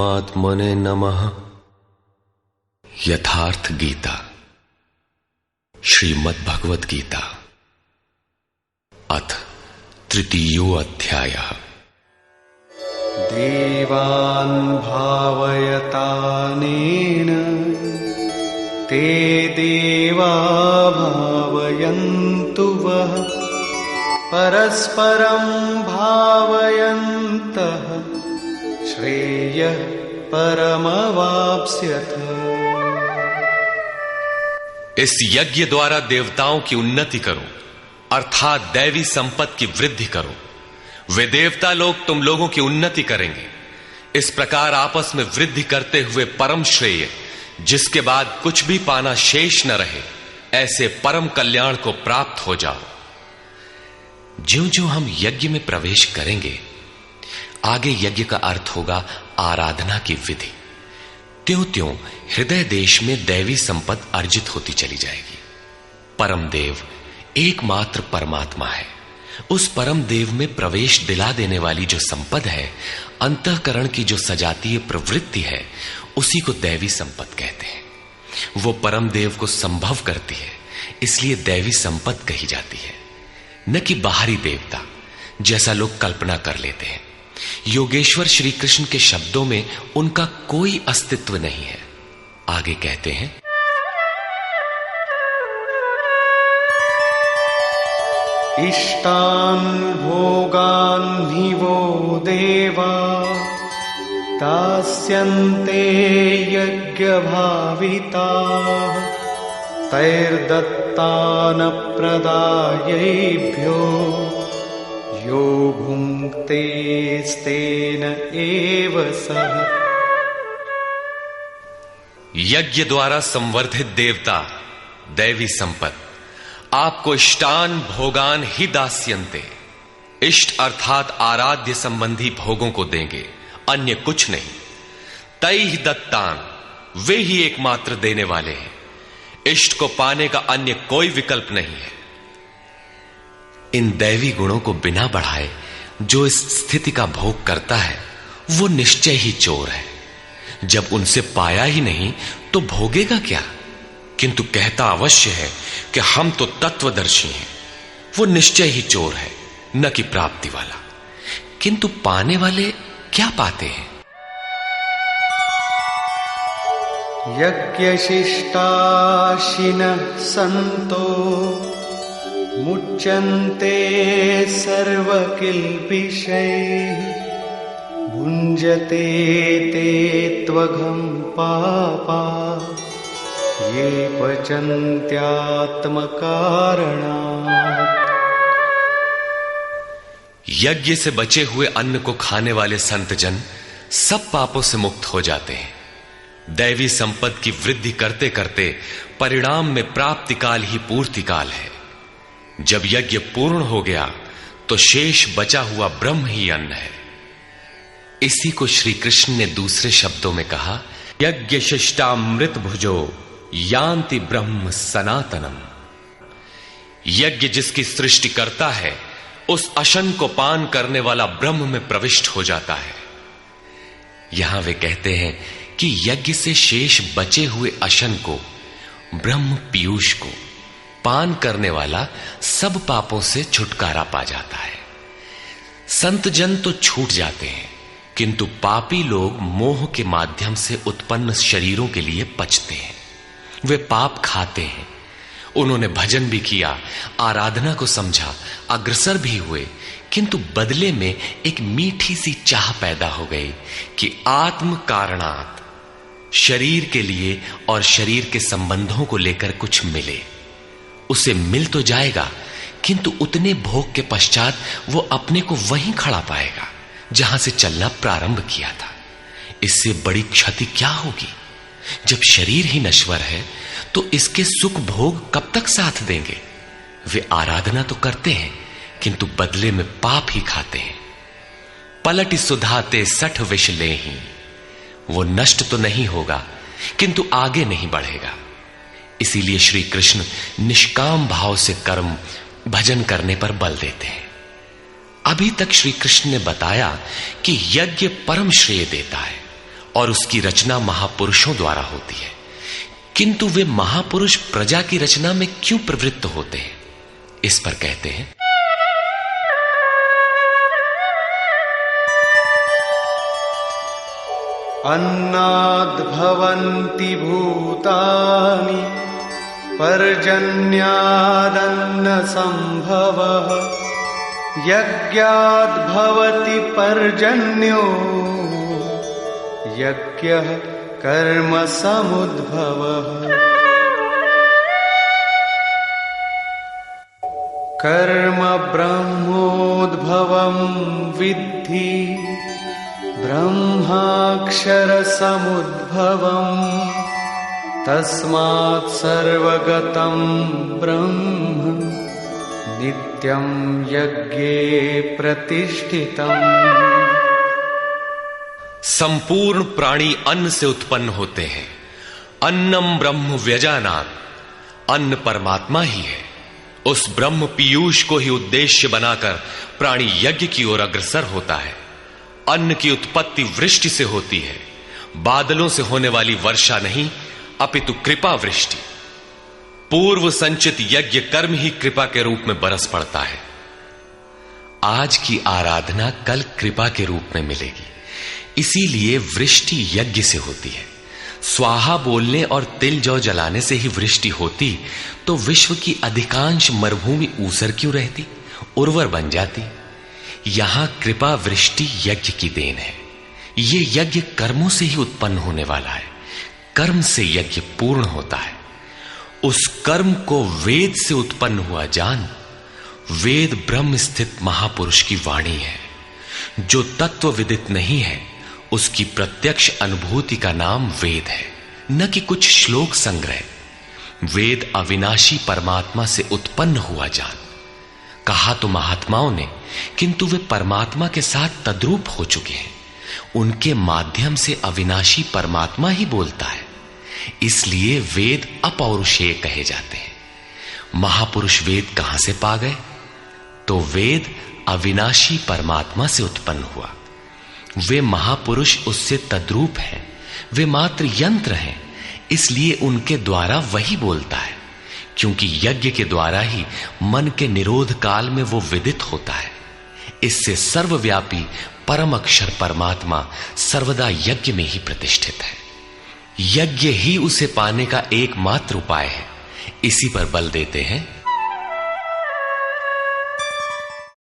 परमात्मने नमः। यथार्थ गीता, श्रीमद् भगवत गीता, अथ तृतीयो अध्यायः। देवान् भावयतानेन ते देवा भावयन्तु वः परस्परं भावयन्तः श्रेयः परमवाप्स्यथ। इस यज्ञ द्वारा देवताओं की उन्नति करो, अर्थात दैवी संपत्ति की वृद्धि करो। वे देवता लोग तुम लोगों की उन्नति करेंगे। इस प्रकार आपस में वृद्धि करते हुए परम श्रेय, जिसके बाद कुछ भी पाना शेष न रहे, ऐसे परम कल्याण को प्राप्त हो जाओ। ज्यों ज्यों हम यज्ञ में प्रवेश करेंगे, आगे यज्ञ का अर्थ होगा आराधना की विधि। त्यों त्यों हृदय देश में दैवी संपत्ति अर्जित होती चली जाएगी। परम देव एकमात्र परमात्मा है। उस परम देव में प्रवेश दिला देने वाली जो संपद है, अंतःकरण की जो सजातीय प्रवृत्ति है, उसी को दैवी संपद कहते हैं। वो परम देव को संभव करती है, इसलिए दैवी संपद कही जाती है, न कि बाहरी देवता जैसा लोग कल्पना कर लेते हैं। योगेश्वर श्री कृष्ण के शब्दों में उनका कोई अस्तित्व नहीं है। आगे कहते हैं, इष्टान् भोगान् हि वो देवा दास्यन्ते यज्ञभाविताः तैर्दत्तान् प्रदायैभ्यो यो भुङ्क्तेस्तेन एव सः। यज्ञ द्वारा संवर्धित देवता दैवी संपत्ति आपको इष्टान भोगान ही दास्यन्ते, इष्ट अर्थात आराध्य संबंधी भोगों को देंगे, अन्य कुछ नहीं। तैहि दत्तान, वे ही एकमात्र देने वाले हैं। इष्ट को पाने का अन्य कोई विकल्प नहीं है। इन दैवी गुणों को बिना बढ़ाए जो इस स्थिति का भोग करता है, वो निश्चय ही चोर है। जब उनसे पाया ही नहीं तो भोगेगा क्या? किंतु कहता अवश्य है कि हम तो तत्वदर्शी हैं। वो निश्चय ही चोर है, न कि प्राप्ति वाला। किंतु पाने वाले क्या पाते हैं? यज्ञशिष्टाशिनः सन्तो मुच्यन्ते सर्वकिल्बिषैः भुञ्जते ते त्वघं पापा ये पचन्त्यात्मकारणात्। यज्ञ से बचे हुए अन्न को खाने वाले संतजन सब पापों से मुक्त हो जाते हैं। दैवी संपत्ति की वृद्धि करते करते परिणाम में प्राप्ति काल ही पूर्ति काल है। जब यज्ञ पूर्ण हो गया तो शेष बचा हुआ ब्रह्म ही अन्न है। इसी को श्री कृष्ण ने दूसरे शब्दों में कहा, यज्ञ शिष्टामृत भुजो यान्ति ब्रह्म सनातनम। यज्ञ जिसकी सृष्टि करता है, उस अशन को पान करने वाला ब्रह्म में प्रविष्ट हो जाता है। यहां वे कहते हैं कि यज्ञ से शेष बचे हुए अशन को, ब्रह्म पीयूष को पान करने वाला सब पापों से छुटकारा पा जाता है। संत जन तो छूट जाते हैं, किंतु पापी लोग मोह के माध्यम से उत्पन्न शरीरों के लिए पचते हैं। वे पाप खाते हैं। उन्होंने भजन भी किया, आराधना को समझा, अग्रसर भी हुए, किंतु बदले में एक मीठी सी चाह पैदा हो गई कि आत्म कारणात् शरीर के लिए और शरीर के संबंधों को लेकर कुछ मिले। उसे मिल तो जाएगा, किंतु उतने भोग के पश्चात वो अपने को वहीं खड़ा पाएगा जहां से चलना प्रारंभ किया था। इससे बड़ी क्षति क्या होगी? जब शरीर ही नश्वर है तो इसके सुख भोग कब तक साथ देंगे? वे आराधना तो करते हैं, किंतु बदले में पाप ही खाते हैं। पलटि सुधाते सठ विष लेहि, वो नष्ट तो नहीं होगा, किंतु आगे नहीं बढ़ेगा। इसीलिए श्री कृष्ण निष्काम भाव से कर्म भजन करने पर बल देते हैं। अभी तक श्री कृष्ण ने बताया कि यज्ञ परम श्रेय देता है और उसकी रचना महापुरुषों द्वारा होती है, किंतु वे महापुरुष प्रजा की रचना में क्यों प्रवृत्त होते हैं? इस पर कहते हैं, अन्नाद्भवन्ति भूतानि पर्जन्यादन्न संभवः यज्ञाद्भवति पर्जन्यो यज्ञः कर्म समुद्भवः कर्म ब्रह्मोद्भवं विद्धि ब्रह्माक्षर समुद्भवम् तस्मात् सर्वगतं ब्रह्म नित्यं यज्ञे प्रतिष्ठितम्। संपूर्ण प्राणी अन्न से उत्पन्न होते हैं। अन्नम ब्रह्म व्यजानात्, अन्न परमात्मा ही है। उस ब्रह्म पीयूष को ही उद्देश्य बनाकर प्राणी यज्ञ की ओर अग्रसर होता है। अन्न की उत्पत्ति वृष्टि से होती है, बादलों से होने वाली वर्षा नहीं अपितु कृपा वृष्टि। पूर्व संचित यज्ञ कर्म ही कृपा के रूप में बरस पड़ता है। आज की आराधना कल कृपा के रूप में मिलेगी, इसीलिए वृष्टि यज्ञ से होती है। स्वाहा बोलने और तिल जौ जलाने से ही वृष्टि होती तो विश्व की अधिकांश मरुभूमि ऊसर क्यों रहती, उर्वर बन जाती। यहां कृपा वृष्टि यज्ञ की देन है। ये यज्ञ कर्मों से ही उत्पन्न होने वाला है। कर्म से यज्ञ पूर्ण होता है। उस कर्म को वेद से उत्पन्न हुआ जान। वेद ब्रह्म स्थित महापुरुष की वाणी है। जो तत्व विदित नहीं है उसकी प्रत्यक्ष अनुभूति का नाम वेद है, न कि कुछ श्लोक संग्रह। वेद अविनाशी परमात्मा से उत्पन्न हुआ जान। कहा तो महात्माओं ने, किंतु वे परमात्मा के साथ तद्रूप हो चुके हैं। उनके माध्यम से अविनाशी परमात्मा ही बोलता है, इसलिए वेद अपौरुषेय कहे जाते हैं। महापुरुष वेद कहां से पा गए? तो वेद अविनाशी परमात्मा से उत्पन्न हुआ। वे महापुरुष उससे तद्रूप हैं। वे मात्र यंत्र हैं, इसलिए उनके द्वारा वही बोलता है, क्योंकि यज्ञ के द्वारा ही मन के निरोध काल में वो विदित होता है। इससे सर्वव्यापी परम अक्षर परमात्मा सर्वदा यज्ञ में ही प्रतिष्ठित है। यज्ञ ही उसे पाने का एकमात्र उपाय है। इसी पर बल देते हैं,